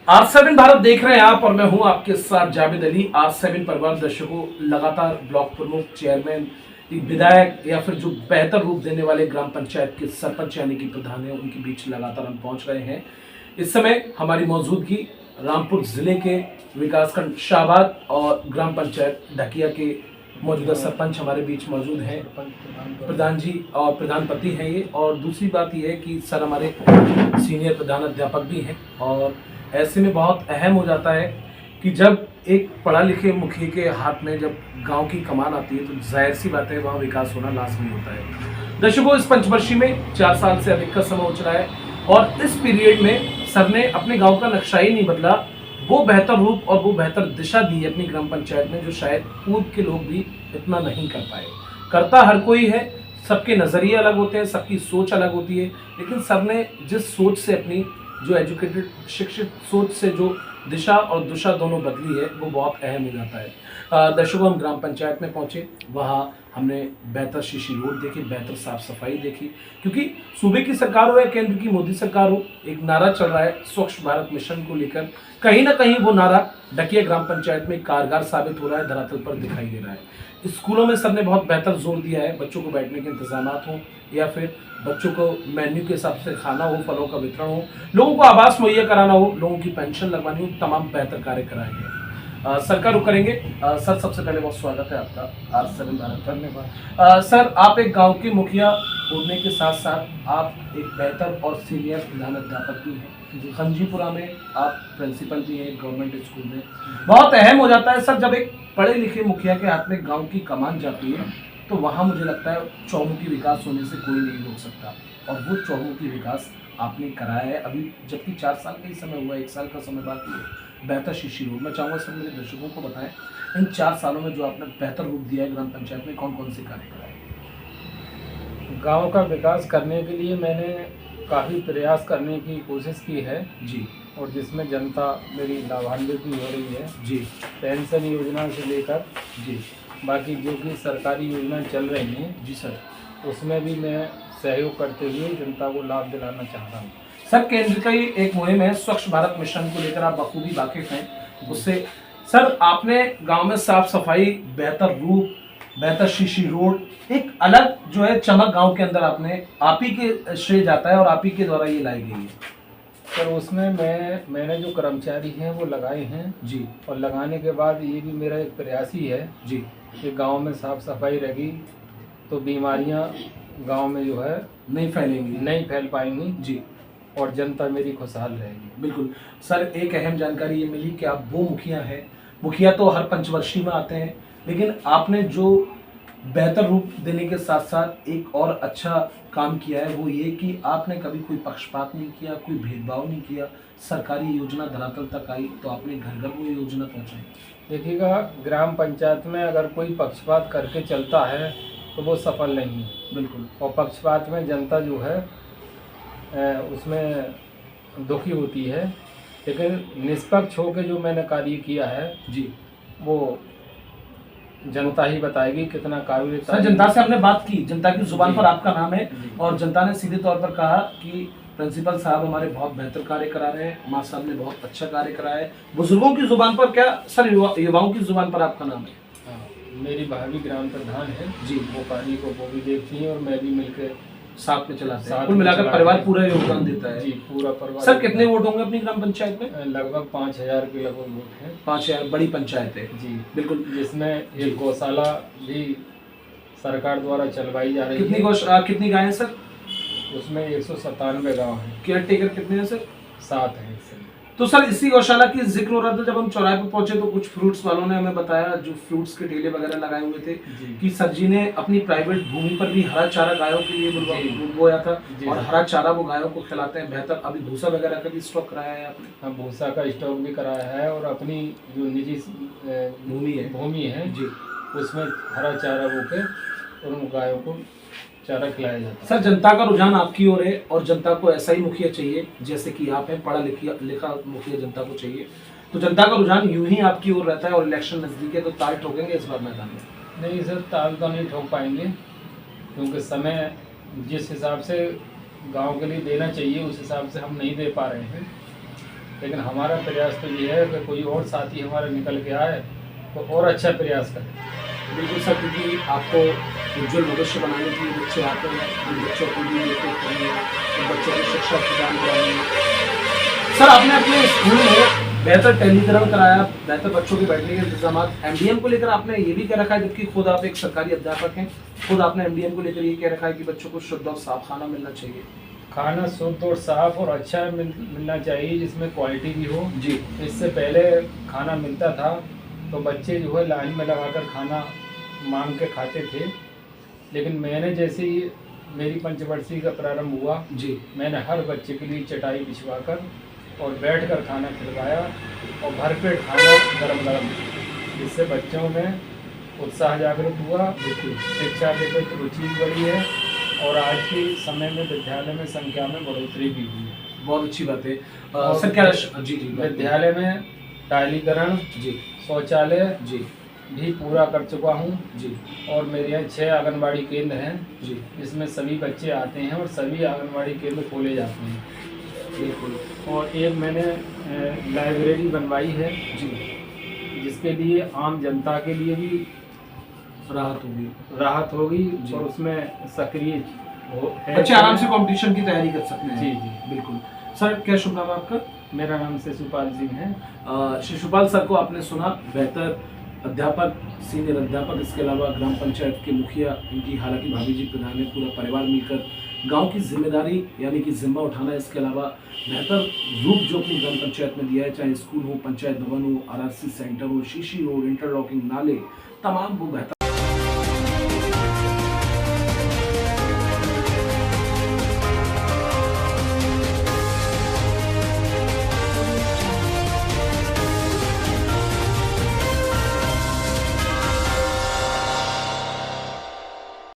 R7 Bharat देख रहे हैं आप और मैं हूं आपके साथ जावेद अली। R7 परिवार दर्शकों लगातार ब्लॉक प्रमुख, चेयरमैन, विधायक या फिर जो बेहतर रूप देने वाले ग्राम पंचायत के सरपंच यानी कि प्रधान है, उनके बीच लगातार हम पहुंच रहे हैं। इस समय हमारी मौजूदगी रामपुर जिले के विकासखंड शाहबाद और ग्राम पंचायत ढकिया के मौजूदा सरपंच हमारे बीच मौजूद हैं, प्रधान जी और प्रधानपति हैं ये। और दूसरी बात ये है कि सर हमारे सीनियर प्रधान अध्यापक भी हैं और ऐसे में बहुत अहम हो जाता है कि जब एक पढ़ा लिखे मुखिया के हाथ में जब गांव की कमान आती है तो जाहिर सी बात है वहाँ विकास होना लाजमी होता है। दर्शकों, इस पंचवर्षीय में 4 साल से अधिक का समय हो चुका है और इस पीरियड में सर ने अपने गांव का नक्शा ही नहीं बदला, वो बेहतर रूप और वो बेहतर दिशा दी अपनी ग्राम पंचायत में जो शायद पूर्व के लोग भी इतना नहीं कर पाए। करता हर कोई है, सबके नज़रिए अलग होते हैं, सबकी सोच अलग होती है, लेकिन सर ने जिस सोच से अपनी जो एजुकेटेड शिक्षित सोच से जो दिशा और दिशा दोनों बदली है वो बहुत अहम हो जाता है। दर्शकों, हम ग्राम पंचायत में पहुंचे, वहाँ हमने बेहतर शीशी रोड देखी, बेहतर साफ सफाई देखी, क्योंकि सूबे की सरकार हो या केंद्र की मोदी सरकार हो, एक नारा चल रहा है स्वच्छ भारत मिशन को लेकर। कहीं ना कहीं वो नारा ढकिया ग्राम पंचायत में कारगर साबित हो रहा है, धरातल पर दिखाई दे रहा है। स्कूलों में सर ने बहुत बेहतर जोर दिया है, बच्चों को बैठने के इंतजाम हो या फिर बच्चों को मेन्यू के हिसाब से खाना हो, फलों का वितरण हो, लोगों को आवास मुहैया कराना हो, लोगों की पेंशन लगवानी हो, तमाम बेहतर कार्य कराए गए। सर का रुख करेंगे। सर, सबसे पहले बहुत स्वागत है आपका R7 भारत। धन्यवाद। सर, आप एक गांव के मुखिया होने के साथ साथ आप एक बेहतर और सीनियर प्रधान अध्यापक भी हैं। खंजीपुरा में आप प्रिंसिपल भी हैं गवर्नमेंट स्कूल में। बहुत अहम हो जाता है सर जब एक पढ़े लिखे मुखिया के हाथ में गांव की कमान जाती है, तो वहाँ मुझे लगता है चौमुखी विकास होने से कोई नहीं रोक सकता, और वो चौमुखी विकास आपने कराया है अभी, जबकि 4 साल का ही समय हुआ है, 1 साल का समय बाकी है। बेहतर शीशी रोड, मैं चाहूँगा सर मेरे दर्शकों को बताएं इन 4 सालों में जो आपने बेहतर रूप दिया है ग्राम पंचायत में, कौन कौन से कार्य कराए? गांव का विकास करने के लिए मैंने काफ़ी प्रयास करने की कोशिश की है जी, और जिसमें जनता मेरी लाभान्वित भी हो रही है। जी, पेंशन योजना से लेकर जी, बाकी जो भी सरकारी योजनाएं चल रही हैं जी सर। उसमें भी मैं सहयोग करते हुए जनता को लाभ दिलाना चाहता हूँ। सर, केंद्र का ही एक मुहिम है स्वच्छ भारत मिशन को लेकर, आप बखूबी वाकिफ हैं उससे। सर, आपने गांव में साफ सफाई, बेहतर रूप, बेहतर शीशी रोड, एक अलग जो है चमक गांव के अंदर आपने, आप ही के श्रेय जाता है और आप ही के द्वारा ये लाई गई है। सर, उसमें मैंने जो कर्मचारी हैं वो लगाए हैं जी, और लगाने के बाद ये भी मेरा एक प्रयास ही है जी, कि गांव में साफ सफाई रहेगी तो बीमारियां गांव में जो है नहीं फैलेंगी, नहीं फैल पाएंगी जी, और जनता मेरी खुशहाल रहेगी। बिल्कुल। सर, एक अहम जानकारी ये मिली कि आप वो मुखिया हैं, मुखिया तो हर पंचवर्षीय में आते हैं, लेकिन आपने जो बेहतर रूप देने के साथ साथ एक और अच्छा काम किया है वो ये कि आपने कभी कोई पक्षपात नहीं किया, कोई भेदभाव नहीं किया। सरकारी योजना धरातल तक आई तो आपने घर घर वो योजना पहुंचाई। देखिएगा, ग्राम पंचायत में अगर कोई पक्षपात करके चलता है तो वो सफल नहीं है। बिल्कुल। और पक्षपात में जनता जो है उसमें दुखी होती है, लेकिन निष्पक्ष होकर जो मैंने कार्य किया है जी, वो जनता ही बताएगी कितना काबिल। सर, जनता से हमने बात की, जनता की जुबान पर आपका नाम है जी। और जनता ने सीधे तौर पर कहा कि प्रिंसिपल साहब हमारे बहुत बेहतर कार्य करा रहे हैं, माँ साहब ने बहुत अच्छा कार्य कराया है। बुजुर्गों की जुबान पर क्या सर, युवाओं की जुबान पर आपका नाम है? हाँ, मेरी भाभी ग्राम प्रधान है जी, वो कार्य को वो भी देखती हैं और मैं भी मिलकर साथ में चलाते हैं। साथ कुल में मिलाकर चलाते परिवार हैं। पूरा योगदान देता है। जी, पूरा परिवार। सर, कितने वोट होंगे अपनी ग्राम पंचायत में? लगभग 5000 के लगभग वोट हैं। 5000, बड़ी पंचायत है। जी, बिल्कुल। जिसमें एक गौशाला भी सरकार द्वारा चलवाई जा रही है। कितनी गायें सर? उसमें 197 गाँव हैं। केयर टेकर कितने हैं सर? 7 हैं इसमें। तो सर, इसी गौशाला की जिक्र हो रहा था, जब हम चौराहे पर पहुंचे तो कुछ फ्रूट्स वालों ने हमें बताया, जो फ्रूट्स के ठेले वगैरह लगाए हुए थे, जी। कि सर जी ने अपनी प्राइवेट भूमि पर भी हरा चारा गायों के लिए बोया था जी। और हरा चारा वो गायों को खिलाते हैं। बेहतर अभी भूसा वगैरह का भी स्टॉक कराया है आपने? हाँ, भूसा का स्टॉक भी कराया है और अपनी जो निजी भूमि है जी, उसमें हरा चारा बोके उन गायों को चारा खिलाया जाता है। सर, जनता का रुझान आपकी ओर है और जनता को ऐसा ही मुखिया चाहिए जैसे कि आप हैं, पढ़ा लिखा मुखिया जनता को चाहिए, तो जनता का रुझान यूं ही आपकी ओर रहता है। और इलेक्शन नजदीक है तो ताल ठोकेंगे इस बार मैदान में? नहीं सर, ताल तो नहीं ठोक पाएंगे, क्योंकि समय जिस हिसाब से गांव के लिए देना चाहिए उस हिसाब से हम नहीं दे पा रहे हैं। लेकिन हमारा प्रयास तो ये है कि कोई और साथी हमारा निकल के आए तो और अच्छा प्रयास करें। बिल्कुल सर, क्योंकि आपको उज्जवल भविष्य बनाने के लिए बच्चे आते हैं, उन बच्चों को भी लेकर करेंगे, उन बच्चों को शिक्षा प्रदान कराएंगे। सर, आपने अपने स्कूल में बेहतर टेलीकरण कराया, बेहतर बच्चों के बैठने के इंतजाम, एमडीएम को लेकर आपने ये भी कह रखा है, जबकि खुद आप एक सरकारी अध्यापक हैं, खुद आपने एमडीएम को लेकर ये कह रखा है कि बच्चों को शुद्ध और साफ खाना मिलना चाहिए। खाना शुद्ध और साफ और अच्छा मिलना चाहिए, जिसमें क्वालिटी भी हो जी। इससे पहले खाना मिलता था तो बच्चे जो है लाइन में लगाकर खाना मांग के खाते थे, लेकिन मैंने जैसे ही मेरी पंचवर्षीय का प्रारंभ हुआ जी। मैंने हर बच्चे के लिए चटाई बिछवाकर और बैठकर खाना खिलवाया और भरपेट खाना गरम गरम, जिससे बच्चों में उत्साह जागृत हुआ, शिक्षा के प्रति रुचि बढ़ी है और आज के समय में विद्यालय में संख्या में बढ़ोतरी भी हुई है। बहुत अच्छी बात है। सर क्या जी जी विद्यालय में टाइलीकरण, जी, शौचालय जी भी पूरा कर चुका हूँ जी और मेरे यहाँ 6 आंगनबाड़ी केंद्र हैं, जी, जिसमें सभी बच्चे आते हैं और सभी आंगनबाड़ी केंद्र खोले जाते हैं। बिल्कुल। और एक मैंने लाइब्रेरी बनवाई है, जी, जिसके लिए आम जनता के लिए भी राहत होगी जी। और उसमें सक्रिय है। बच्चे आराम से कंपटीशन की तैयारी कर सकते हैं। जी जी बिल्कुल। सर क्या शुभ नाम है आपका? मेरा नाम शिशुपाल सिंह है। शिशुपाल सर को आपने सुना, बेहतर अध्यापक, सीनियर अध्यापक, इसके अलावा ग्राम पंचायत के मुखिया, इनकी हालांकि भाभी जी प्रधान है, पूरा परिवार मिलकर गांव की जिम्मेदारी यानी कि जिम्मा उठाना, इसके अलावा बेहतर रूप जो अपनी ग्राम पंचायत में दिया है, चाहे स्कूल हो, पंचायत भवन हो, आरआरसी सेंटर हो, शीशी रोड, इंटरलॉकिंग नाले, तमाम वो बेहतर